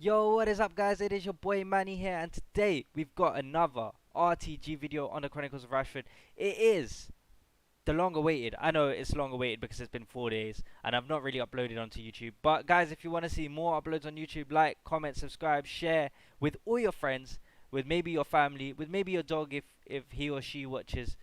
Yo, what is up, guys? It is your boy Mannii here, and today we've got another RTG video on the Chronicles of Rashford. It is the long awaited. I know it's long awaited because it's been 4 days and I've not really uploaded onto YouTube. But guys, if you want to see more uploads on YouTube, like, comment, subscribe, share with all your friends, with maybe your family, with maybe your dog if he or she watches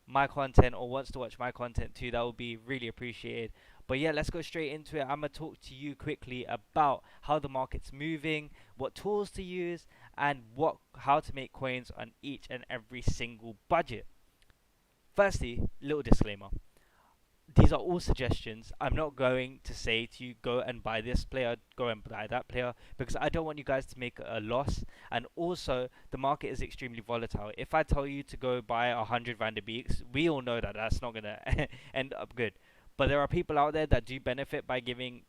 my content or wants to watch my content too, that would be really appreciated. But yeah, let's go straight into it. I'm gonna talk to you quickly about how the market's moving, what tools to use, and how to make coins on each and every single budget. Firstly, little disclaimer. These are all suggestions. I'm not going to say to you go and buy this player, go and buy that player, because I don't want you guys to make a loss. And also, the market is extremely volatile. If I tell you to go buy 100 Van der Beeks, we all know that that's not gonna end up good. But there are people out there that do benefit by giving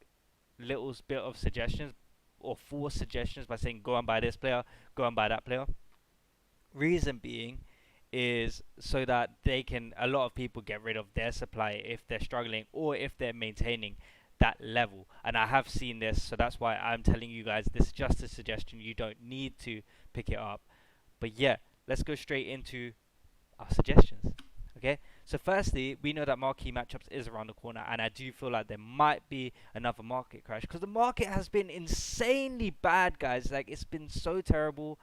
little bit of suggestions or forced suggestions by saying go and buy this player, go and buy that player. Reason being is so that a lot of people get rid of their supply if they're struggling or if they're maintaining that level. And I have seen this, so that's why I'm telling you guys this is just a suggestion. You don't need to pick it up. But yeah, let's go straight into our suggestions. Okay, so firstly, we know that marquee matchups is around the corner, and I do feel like there might be another market crash because the market has been insanely bad, guys. Like, it's been so terrible.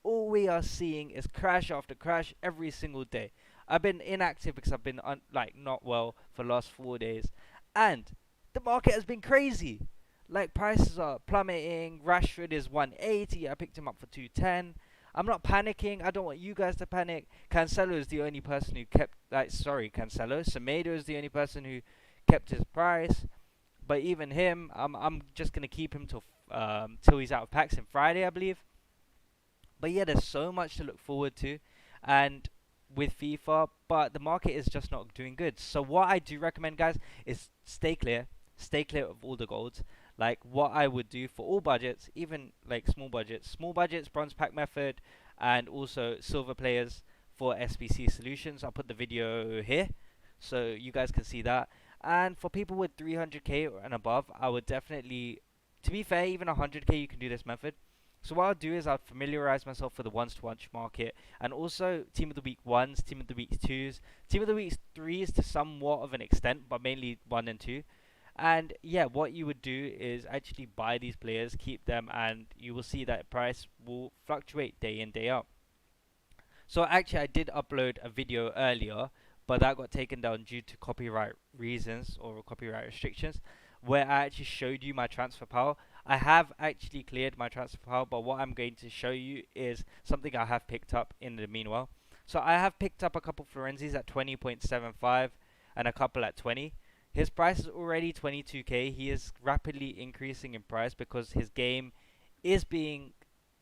All we are seeing is crash after crash every single day. I've been inactive because I've been not well for the last 4 days, and the market has been crazy. Like, prices are plummeting. Rashford is 180. I picked him up for 210. I'm not panicking. I don't want you guys to panic. Cancelo is the only person who kept, Cancelo. Semedo is the only person who kept his price. But even him, I'm just gonna keep him till he's out of packs on Friday, I believe. But yeah, there's so much to look forward to, and with FIFA, but the market is just not doing good. So what I do recommend, guys, is stay clear of all the golds. Like, what I would do for all budgets, even like small budgets, bronze pack method, and also silver players for SBC solutions. I'll put the video here so you guys can see that. And for people with 300k and above, I would definitely, to be fair, even 100k you can do this method. So what I'll do is I'll familiarize myself with the ones to watch market, and also team of the week ones, team of the week twos, team of the week threes to somewhat of an extent, but mainly one and two. And yeah, what you would do is actually buy these players, keep them, and you will see that price will fluctuate day in, day out. So actually, I did upload a video earlier, but that got taken down due to copyright reasons or copyright restrictions, where I actually showed you my transfer power. I have actually cleared my transfer power, but what I'm going to show you is something I have picked up in the meanwhile. So I have picked up a couple Florenzis at 20.75 and a couple at 20. His price is already 22k. He is rapidly increasing in price because his game is being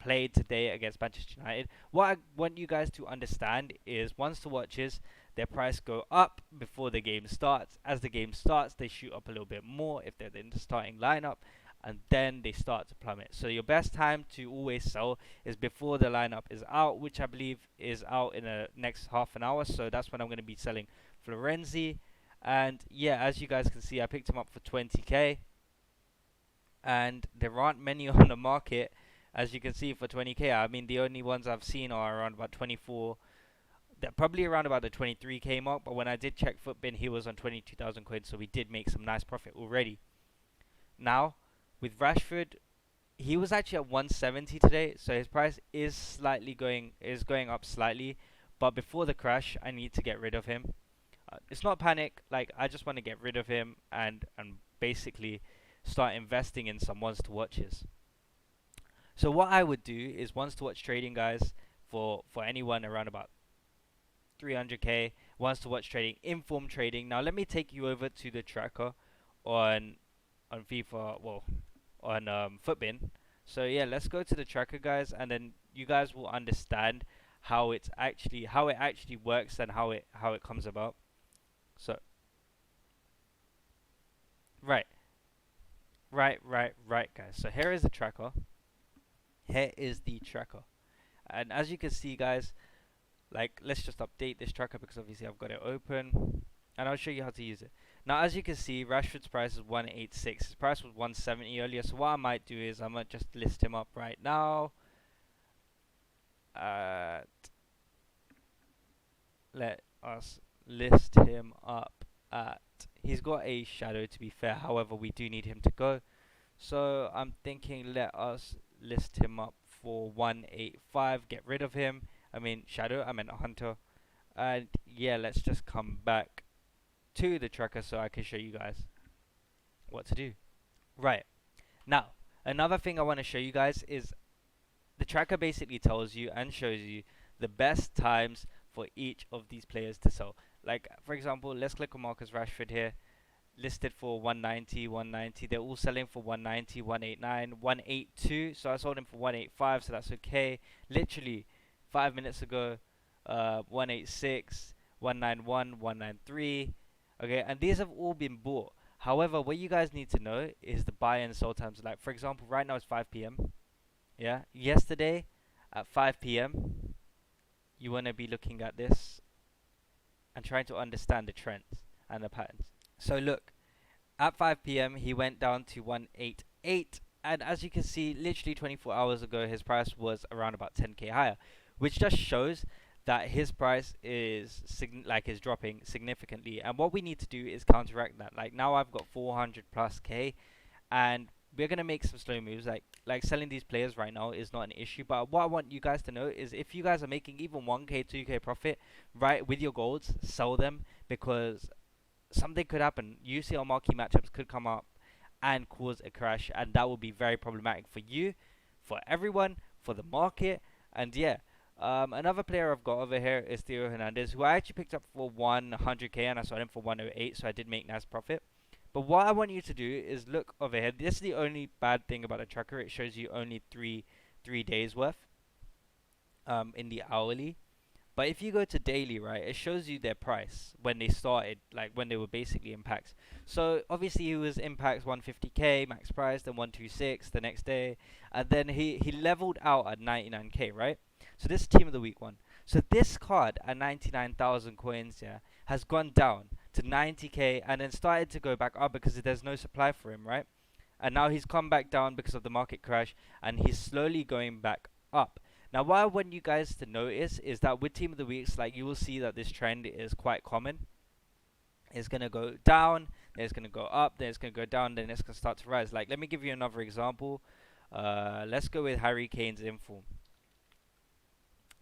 played today against Manchester United. What I want you guys to understand is once the watches, their price go up before the game starts. As the game starts, they shoot up a little bit more if they're in the starting lineup, and then they start to plummet. So your best time to always sell is before the lineup is out, which I believe is out in the next half an hour. So that's when I'm going to be selling Florenzi. And yeah, as you guys can see, I picked him up for 20k, and there aren't many on the market, as you can see, for 20k. I mean, the only ones I've seen are around about 24. They're probably around about the 23k mark, but when I did check Footbin, he was on 22,000 quid, so we did make some nice profit already. Now, with Rashford, he was actually at 170 today, so his price is going up slightly. But before the crash, I need to get rid of him. It's not panic. Like, I just want to get rid of him and basically start investing in some ones to watches. So what I would do is ones to watch trading, guys, for anyone around about 300k, wants to watch trading, inform trading. Now let me take you over to the tracker on FIFA, well, on Footbin. So yeah, let's go to the tracker, guys, and then you guys will understand how it actually works and how it comes about. So right, right, guys. So here is the tracker. Here is the tracker, and as you can see, guys, like, let's just update this tracker because obviously I've got it open, and I'll show you how to use it. Now, as you can see, Rashford's price is 186. His price was 170 earlier. So what I might do is I might just list him up right now. Let us list him up at. He's got a shadow, to be fair. However, we do need him to go. So I'm thinking let us list him up for 185. Get rid of him. I mean shadow. I meant hunter. And yeah, let's just come back to the tracker so I can show you guys what to do. Right. Now, another thing I want to show you guys is the tracker basically tells you and shows you the best times for each of these players to sell. Like, for example, let's click on Marcus Rashford here. Listed for 190, 190. They're all selling for 190, 189, 182. So I sold him for 185, so that's okay. Literally 5 minutes ago, 186, 191, 193. Okay, and these have all been bought. However, what you guys need to know is the buy and sell times. Like, for example, right now it's 5 p.m. Yeah, yesterday at 5 p.m. you want to be looking at this and trying to understand the trends and the patterns. So look, at 5 p.m. he went down to 188, and as you can see, literally 24 hours ago his price was around about 10k higher, which just shows that his price is is dropping significantly. And what we need to do is counteract that. Like now I've got 400 plus k, and we're gonna make some slow moves. Like selling these players right now is not an issue. But what I want you guys to know is if you guys are making even 1k, 2k profit, right, with your golds, sell them, because something could happen. UCL Marquee Matchups could come up and cause a crash, and that would be very problematic for you, for everyone, for the market. And yeah, another player I've got over here is Theo Hernandez, who I actually picked up for 100k and I sold him for 108, so I did make nice profit. But what I want you to do is look over here. This is the only bad thing about a tracker. It shows you only three days worth in the hourly. But if you go to daily, right, it shows you their price when they started, like when they were basically in packs. So obviously he was in packs 150k max price, then 126 the next day, and then he leveled out at 99k, right? So this is team of the week one. So this card at 99,000 coins, yeah, has gone down to 90k and then started to go back up because there's no supply for him, right? And now he's come back down because of the market crash, and he's slowly going back up. Now, what I want you guys to notice is that with Team of the Weeks, like you will see that this trend is quite common. It's going to go down, then it's going to go up, then it's going to go down, then it's going to start to rise. Like, let me give you another example. Let's go with Harry Kane's inform.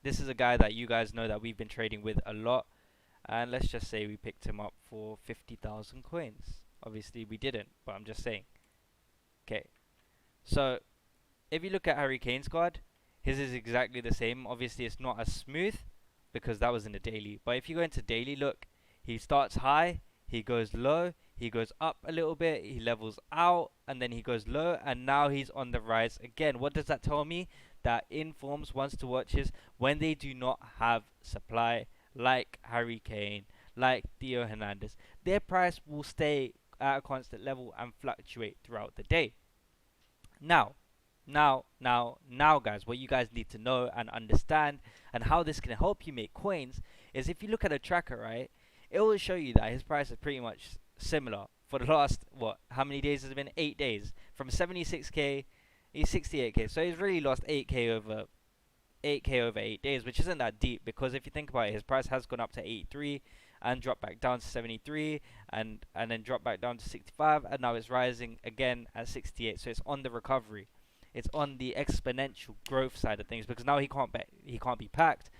This is a guy that you guys know that we've been trading with a lot. And let's just say we picked him up for 50,000 coins. Obviously, we didn't, but I'm just saying. Okay. So, if you look at Harry Kane's card, his is exactly the same. Obviously, it's not as smooth because that was in the daily. But if you go into daily, look, he starts high, he goes low, he goes up a little bit, he levels out, and then he goes low, and now he's on the rise again. What does that tell me? That informs wants to watches when they do not have supply, like Harry Kane, like Theo Hernandez, their price will stay at a constant level and fluctuate throughout the day. Now, guys, what you guys need to know and understand and how this can help you make coins is if you look at a tracker, right, it will show you that his price is pretty much similar for the last, how many days has it been? 8 days. From 76k, he's 68k. So he's really lost 8k over 8 days, which isn't that deep because if you think about it, his price has gone up to 83 and dropped back down to 73 and then dropped back down to 65, and now it's rising again at 68. So it's on the recovery. It's on the exponential growth side of things because now he can't be packed.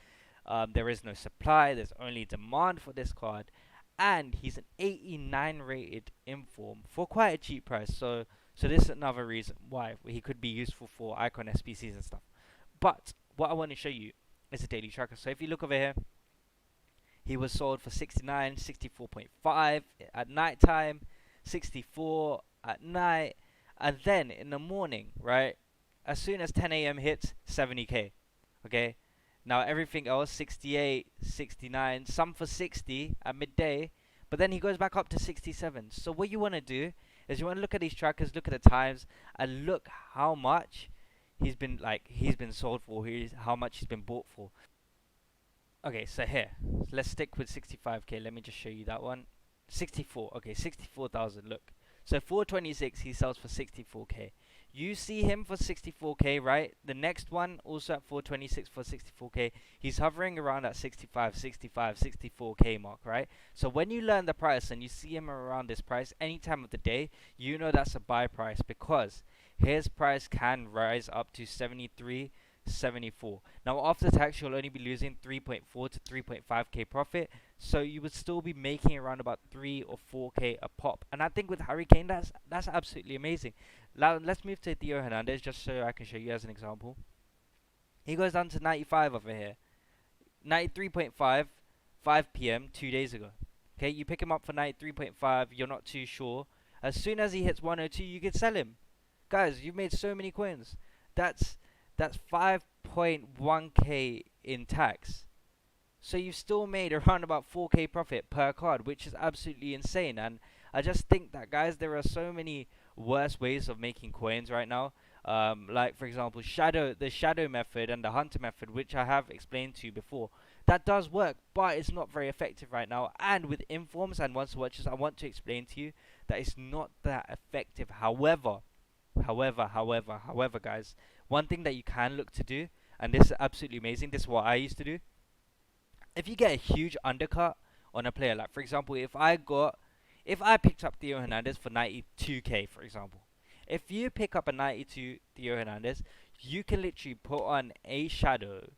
There is no supply. There's only demand for this card, and he's an 89 rated inform for quite a cheap price. So this is another reason why he could be useful for icon SPCs and stuff. But what I want to show you is a daily tracker. So if you look over here, he was sold for 69, 64.5 at night time, 64 at night. And then in the morning, right, as soon as 10 a.m. hits, 70k. Okay? Now everything else, 68, 69, some for 60 at midday. But then he goes back up to 67. So what you want to do is you want to look at these trackers, look at the times, and look how much he's been sold for, how much he's been bought for. Okay, so here, let's stick with 65k. Let me just show you that one. 64. Okay, 64,000. Look. So 426 he sells for 64k. You see him for 64k, right? The next one also at 426 for 64k. He's hovering around that 65, 65, 64k mark, right? So when you learn the price and you see him around this price any time of the day, you know that's a buy price because his price can rise up to 73, 74. Now after tax you'll only be losing 3.4 to 3.5k profit, so you would still be making around about 3 or 4k a pop. And I think with Harry Kane that's absolutely amazing. Now let's move to Theo Hernandez just so I can show you as an example. He goes down to 95 over here. 93.5, 5 p.m. 2 days ago. Okay, you pick him up for 93.5, you're not too sure. As soon as he hits 102, you can sell him. Guys, you've made so many coins. That's 5.1k in tax. So you've still made around about 4k profit per card, which is absolutely insane. And I just think that, guys, there are so many worse ways of making coins right now. Like for example, the shadow method and the hunter method, which I have explained to you before. That does work, but it's not very effective right now. And with informs and once watches, I want to explain to you that it's not that effective. However, guys, one thing that you can look to do, and this is absolutely amazing, this is what I used to do. If you get a huge undercut on a player, like for example, if I picked up Theo Hernandez for 92k, for example, if you pick up a 92 Theo Hernandez, you can literally put on a shadow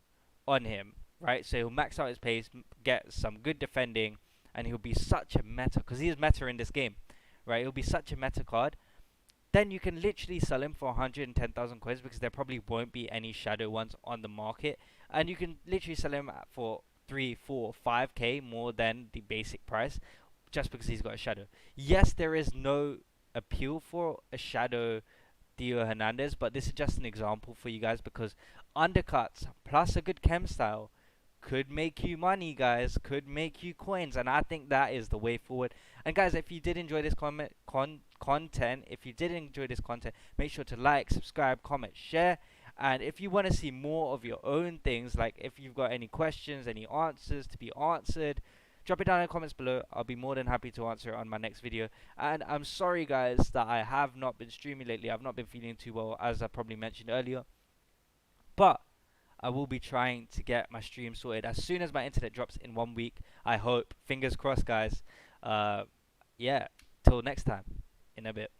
on him, right? So he'll max out his pace, get some good defending, and he'll be such a meta, because he is meta in this game, right? He'll be such a meta card. Then you can literally sell him for 110,000 coins because there probably won't be any shadow ones on the market, and you can literally sell him for 3, 4, 5k more than the basic price just because he's got a shadow. Yes, there is no appeal for a shadow Theo Hernandez, but this is just an example for you guys because undercuts plus a good chem style could make you money, guys, could make you coins, and I think that is the way forward. And guys, if you did enjoy this content, make sure to like, subscribe, comment, share. And if you want to see more of your own things, like if you've got any questions, any answers to be answered, drop it down in the comments below. I'll be more than happy to answer it on my next video. And I'm sorry, guys, that I have not been streaming lately. I've not been feeling too well, as I probably mentioned earlier. But I will be trying to get my stream sorted as soon as my internet drops in 1 week. I hope. Fingers crossed, guys. Yeah. Till next time. In a bit.